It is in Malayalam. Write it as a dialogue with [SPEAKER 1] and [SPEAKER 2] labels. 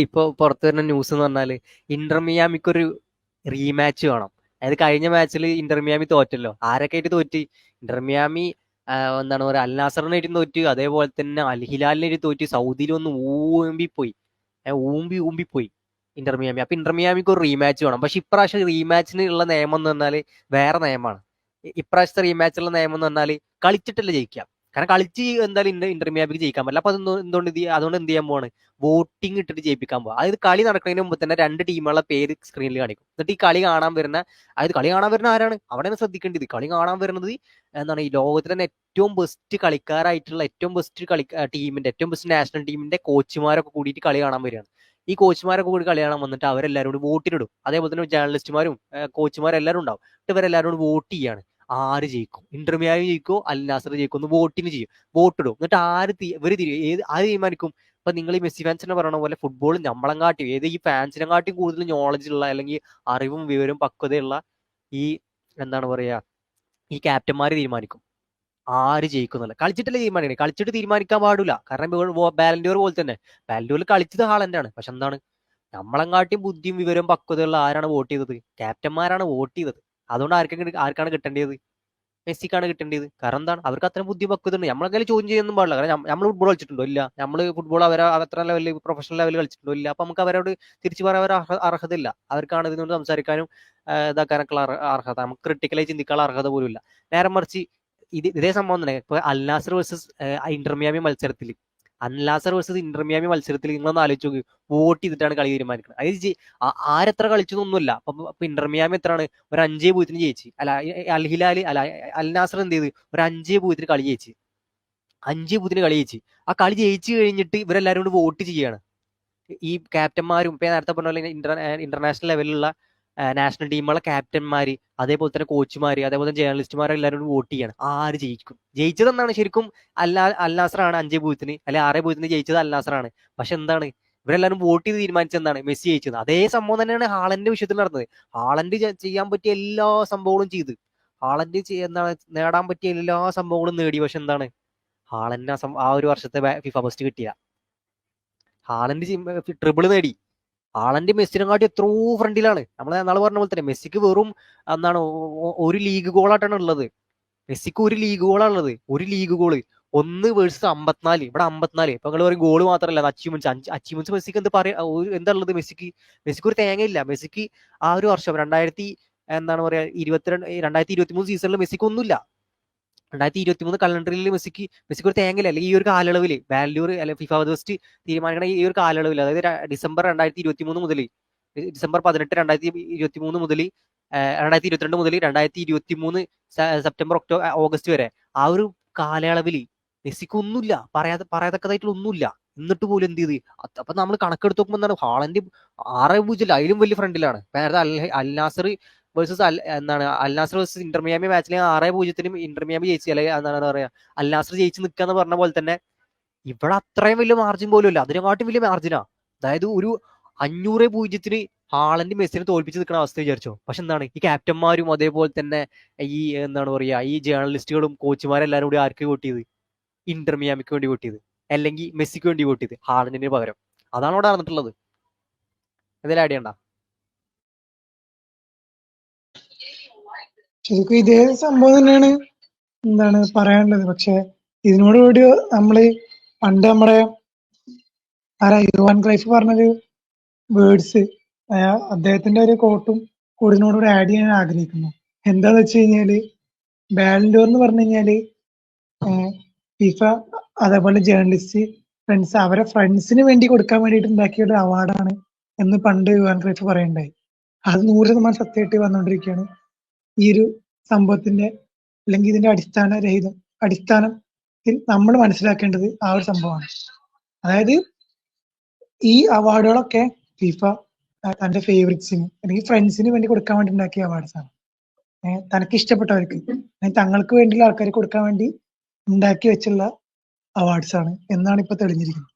[SPEAKER 1] ഇപ്പൊ പുറത്തു വരുന്ന ന്യൂസ് എന്ന് പറഞ്ഞാല് ഇന്റർ മിയാമിക്കൊരു റീമാച്ച് വേണം. അതായത് കഴിഞ്ഞ മാച്ചിൽ ഇന്റർ മിയാമി തോറ്റല്ലോ. ആരൊക്കെ ആയിട്ട് തോറ്റ്? ഇന്റർ മിയാമി എന്താണ് പറയുക, അൽ നാസറിനായിട്ട് തോറ്റ്, അതേപോലെ തന്നെ അൽ ഹിലാലിനായിട്ട് തോറ്റ്, സൗദിയിൽ ഒന്ന് ഊമ്പിപ്പോയി. ഊമ്പിപ്പോയി ഇന്റർ മിയാമി. അപ്പൊ ഇന്റർ മിയാമിക്ക് ഒരു റീമാച്ച് വേണം. പക്ഷെ ഇപ്രാവശ്യം റീമാച്ചിന് ഉള്ള നിയമം എന്ന് പറഞ്ഞാല് വേറെ നിയമമാണ്. ഇപ്രാവശ്യത്തെ റീമാച്ചുള്ള നിയമം എന്ന് പറഞ്ഞാല് കളിച്ചിട്ടല്ല ജയിക്കാം. കാരണം കളിച്ച് എന്തായാലും ഇന്റർ മിയാമിക്ക് ജയിക്കാൻ പറ്റില്ല. അപ്പൊ അതുകൊണ്ട് എന്ത് ചെയ്യാൻ പോവാണ്? വോട്ടിംഗ് ഇട്ടിട്ട് ജയിപ്പിക്കാൻ പോകുക. അതായത് കളി നടക്കുന്നതിന് മുമ്പ് തന്നെ രണ്ട് ടീമുകളുടെ പേര് സ്ക്രീനിൽ കാണിക്കും. എന്നിട്ട് ഈ കളി കാണാൻ വരുന്ന, അതായത് കളി കാണാൻ വരുന്ന ആരാണ് അവിടെയാണ് ശ്രദ്ധിക്കേണ്ടത്. കളി കാണാൻ വരുന്നത് എന്താണ്, ഈ ലോകത്തിലെ തന്നെ ഏറ്റവും ബെസ്റ്റ് കളിക്കാരായിട്ടുള്ള, ഏറ്റവും ബെസ്റ്റ് ടീമിന്റെ, ഏറ്റവും ബെസ്റ്റ് നാഷണൽ ടീമിന്റെ കോച്ചുമാരൊക്കെ കൂടിയിട്ട് കളി കാണാൻ വരികയാണ്. ഈ കോച്ചുമാരൊക്കെ കൂടി കളി കാണാൻ വന്നിട്ട് അവരെല്ലാവരും കൂടി വോട്ടിനിടും. അതേപോലെ തന്നെ ജേർണലിസ്റ്റുമാരും കോച്ചുമാരും എല്ലാവരും ഉണ്ടാവും. എന്നിട്ട് ഇവരെല്ലാവരും കൂടി വോട്ട് ചെയ്യാണ്. ആര് ജയിക്കും, ഇന്റർ മിയാമി ജയിക്കോ അൽ നാസർ ജയിക്കോ എന്ന് വോട്ടിന് ചെയ്യും. വോട്ടിടും. എന്നിട്ട് ഇവര് ആര് തീരുമാനിക്കും? ഇപ്പൊ നിങ്ങൾ ഈ മെസ്സി ഫാൻസിനെ പറയണ പോലെ ഫുട്ബോൾ നമ്മളെങ്കാട്ടി, ഈ ഫാൻസിനെ കാട്ടി കൂടുതൽ നോളജ് ഉള്ള, അല്ലെങ്കിൽ അറിവും വിവരവും പക്വതയുള്ള ഈ എന്താണ് പറയാ, ഈ ക്യാപ്റ്റന്മാര് തീരുമാനിക്കും ആര് ജയിക്കുന്നില്ല. കളിച്ചിട്ടല്ലേ തീരുമാനിക്കണേ. കളിച്ചിട്ട് തീരുമാനിക്കാൻ പാടില്ല. കാരണം ബാലൻഡിയർ പോലെ തന്നെ ബാലൻഡിയറിൽ കളിച്ചത് ഹാളൻഡാണ്. പക്ഷെ എന്താണ്, നമ്മളെങ്കാട്ടിയും ബുദ്ധിയും വിവരവും പക്വതയുള്ള ആരാണ് വോട്ട് ചെയ്തത്? ക്യാപ്റ്റന്മാരാണ് വോട്ട് ചെയ്തത്. അതുകൊണ്ട് ആർക്കാണ് കിട്ടേണ്ടത്? മെസ്സിക്കാണ് കിട്ടേണ്ടത്. കാരണം എന്താണ്, അവർക്ക് അത്ര ബുദ്ധി പക്വത ഉണ്ട്. നമ്മളെങ്കിലും ചോദ്യം ചെയ്യാനൊന്നും പാടില്ല. കാരണം നമ്മൾ ഫുട്ബോൾ കളിച്ചിട്ടുണ്ടോ? ഇല്ല. നമ്മൾ ഫുട്ബോൾ അത്ര ലെവലിൽ, പ്രൊഫഷണൽ ലെവലിൽ കളിച്ചിട്ടുണ്ടോ? ഇല്ല. അപ്പൊ നമുക്ക് അവരോട് തിരിച്ചു പറയാൻ ഒരു അർഹത ഇല്ല. അവർക്കാണ് ഇതിനോട് സംസാരിക്കാനും ഇതാക്കാനൊക്കെ അർഹത. നമുക്ക് ക്രിട്ടിക്കലായി ചിന്തിക്കാനുള്ള അർഹത പോലും ഇല്ല. നേരെ മറിച്ച് ഇതേ സംഭവം തന്നെ ഇപ്പൊ അൽ നാസർ വേഴ്സസ് ഇന്റർ മിയാമി മത്സരത്തിൽ, അൽ നാസർ വേഴ്സസ് ഇന്റർ മിയാമി മത്സരത്തിൽ നിങ്ങളൊന്ന് ആലോചിച്ച് നോക്ക്. വോട്ട് ചെയ്തിട്ടാണ് കളി തീരുമാനിക്കുന്നത്. അതായത് ആരെത്ര കളിച്ചതൊന്നുമില്ല. അപ്പൊ ഇന്റർ മിയാമി എത്രയാണ്? ഒരു 5-0 ജയിച്ച്. അല്ല, അൽ ഹിലാൽ അല്ല, അൽ നാസർ എന്ത് ചെയ്ത്? ഒരു 5-0 കളി ജയിച്ച്. 5-0 കളി ജയിച്ച്. ആ കളി ജയിച്ചു കഴിഞ്ഞിട്ട് ഇവരെല്ലാരും കൂടി വോട്ട് ചെയ്യാണ്. ഈ ക്യാപ്റ്റന്മാരും ഇപ്പൊ നേരത്തെ പറഞ്ഞ പോലെ ഇന്റർനാഷണൽ ലെവലിലുള്ള നാഷണൽ ടീമുകളെ ക്യാപ്റ്റന്മാര്, അതേപോലെ തന്നെ കോച്ചുമാര്, അതേപോലെ തന്നെ ജേർണലിസ്റ്റുമാർ എല്ലാവരും കൂടി വോട്ട് ചെയ്യാണ് ആര് ജയിക്കും. ജയിച്ചതെന്നാണ് ശരിക്കും അൽ നാസറാണ്. 5-0 അല്ലെ 6-0 ജയിച്ചത് അൽ നാസറാണ്. പക്ഷെ എന്താണ്, ഇവരെല്ലാവരും വോട്ട് ചെയ്ത് തീരുമാനിച്ചത് എന്താണ്? മെസ്സി ജയിച്ചത്. അതേ സംഭവം തന്നെയാണ് ഹാളന്റെ വിഷയത്തിൽ നടന്നത്. ഹാളന്റ് ചെയ്യാൻ പറ്റിയ എല്ലാ സംഭവങ്ങളും ചെയ്ത്, എന്താണ് നേടാൻ പറ്റിയ എല്ലാ സംഭവങ്ങളും നേടി. പക്ഷെ എന്താണ്, ഹാളന്റെ ആ ഒരു വർഷത്തെ ഫിഫ ഫസ്റ്റ് കിട്ടിയ ഹാളന്റ് ട്രിപ്പിൾ നേടി. ഹാളന്റ് മെസ്സിനെക്കാട്ടി എത്രയോ ഫ്രണ്ടിലാണ്. നമ്മൾ നാളെ പറഞ്ഞ പോലെ തന്നെ മെസ്സിക്ക് വെറും എന്താണ് ഒരു ലീഗ് ഗോളായിട്ടാണ് ഉള്ളത്. മെസ്സിക്ക് ഒരു ലീഗ് ഗോളാണ് ഉള്ളത്. ഒരു ലീഗ് ഗോള് 1 വേഴ്സസ് 54. ഇവിടെ 54. ഇപ്പൊ നിങ്ങൾ പറയും ഗോള് മാത്രമല്ല, അച്ചീവ്മെന്റ്സ് മെസ്സിക്ക് എന്താ ഉള്ളത്? മെസ്സിക്ക് ഒരു തേങ്ങയില്ല. മെസ്സിക്ക് ആ ഒരു വർഷം എന്താണ് പറയാ 2023 സീസണിൽ മെസ്സിക്ക് ഒന്നുമില്ല. 2023 കലണ്ടറിൽ മെസ്സിക്ക് ഒരു തേങ്ങയില്ല. അല്ലെങ്കിൽ ഈ ഒരു കാലയളവിൽ വാല്യൂർ അല്ലെ ഫിഫ ഫസ്റ്റ് തീരുമാനിക്കണ ഈ ഒരു കാലയളവിൽ, അതായത് ഡിസംബർ 2023 മുതൽ, ഡിസംബർ 18 2023 മുതൽ 2022 മുതൽ 2023 സെപ്റ്റംബർ ഓഗസ്റ്റ് വരെ ആ ഒരു കാലയളവിൽ മെസ്സിക്ക് ഒന്നുമില്ല. പറയാതക്കതായിട്ടുള്ള ഒന്നുമില്ല. എന്നിട്ട് പോലും എന്ത് ചെയ്ത്? അപ്പൊ നമ്മൾ കണക്കെടുത്ത് നോക്കുമ്പോൾ എന്താണ്, ഹാളന്റ് 6-0 അതിലും വലിയ ഫ്രണ്ടിലാണ്. Al Nassr versus Al Nassr versus Inter Miami മാച്ചിൽ 6-0 ഇന്റർ മിയാമി ജയിച്ചു, അല്ലെങ്കിൽ എന്താണ് പറയാ, അൽ നാസർ ജയിച്ച് നിൽക്കാന്ന് പറഞ്ഞ പോലെ തന്നെ ഇവിടെ അത്രയും വലിയ മാർജിൻ പോലും ഇല്ല. അതിനെക്കാട്ടും വലിയ മാർജിനാ. അതായത് ഒരു 500-0 ഹാളന്റ് മെസ്സിനെ തോൽപ്പിച്ച് നിൽക്കുന്ന അവസ്ഥ വിചാരിച്ചോ. പക്ഷെ എന്താണ്, ഈ ക്യാപ്റ്റന്മാരും അതേപോലെ തന്നെ ഈ എന്താണ് പറയാ, ഈ ജേർണലിസ്റ്റുകളും കോച്ചുമാരും എല്ലാവരും കൂടി ആർക്ക് വോട്ട് ചെയ്ത്? ഇന്റർ മിയാമിക്ക് വേണ്ടി വോട്ട് ചെയ്ത്, അല്ലെങ്കിൽ മെസ്സിക്ക് വേണ്ടി വോട്ട് ചെയ്ത് ഹാളന്റിന് പകരം. അതാണ് ഇവിടെ നടന്നിട്ടുള്ളത്. ഇതിൽ അടിയണ്ട.
[SPEAKER 2] ശരിക്കും ഇതേ സംഭവം തന്നെയാണ് എന്താണ് പറയാനുള്ളത്. പക്ഷെ ഇതിനോടുകൂടി നമ്മള് പണ്ട് നമ്മുടെ യുവാൻ ക്രൈഫ് പറഞ്ഞൊരു വേർഡ്സ്, അദ്ദേഹത്തിന്റെ ഒരു കോട്ടും കൂടിനോടുകൂടി ആഡ് ചെയ്യാൻ ആഗ്രഹിക്കുന്നു. എന്താന്ന് വെച്ച് കഴിഞ്ഞാല്, ബാലൻഡോർ എന്ന് പറഞ്ഞു കഴിഞ്ഞാല് ഫിഫ അതേപോലെ ജേർണലിസ്റ്റ് ഫ്രണ്ട്സ് അവരെ ഫ്രണ്ട്സിന് വേണ്ടി കൊടുക്കാൻ വേണ്ടിയിട്ട് ഉണ്ടാക്കിയ ഒരു അവാർഡാണ് എന്ന് പണ്ട് യുവാൻ ക്രൈഫ് പറയുണ്ടായി. അത് 100% സത്യമായിട്ട് വന്നുകൊണ്ടിരിക്കുകയാണ്. ഈ ഒരു സംഭവത്തിന്റെ അല്ലെങ്കിൽ ഇതിന്റെ അടിസ്ഥാനത്തിൽ നമ്മൾ മനസ്സിലാക്കേണ്ടത് ആ ഒരു സംഭവമാണ്. അതായത് ഈ അവാർഡുകളൊക്കെ ഫിഫ തന്റെ ഫേവറേറ്റ്സിന് അല്ലെങ്കിൽ ഫ്രണ്ട്സിന് വേണ്ടി കൊടുക്കാൻ വേണ്ടി ഉണ്ടാക്കിയ അവാർഡ്സ് ആണ്. തനിക്ക് ഇഷ്ടപ്പെട്ടവർക്ക് തങ്ങൾക്ക് വേണ്ടിയുള്ള ആൾക്കാർക്ക് കൊടുക്കാൻ വേണ്ടി ഉണ്ടാക്കി വെച്ചുള്ള അവാർഡ്സ് ആണ് എന്നാണ് ഇപ്പൊ തെളിഞ്ഞിരിക്കുന്നത്.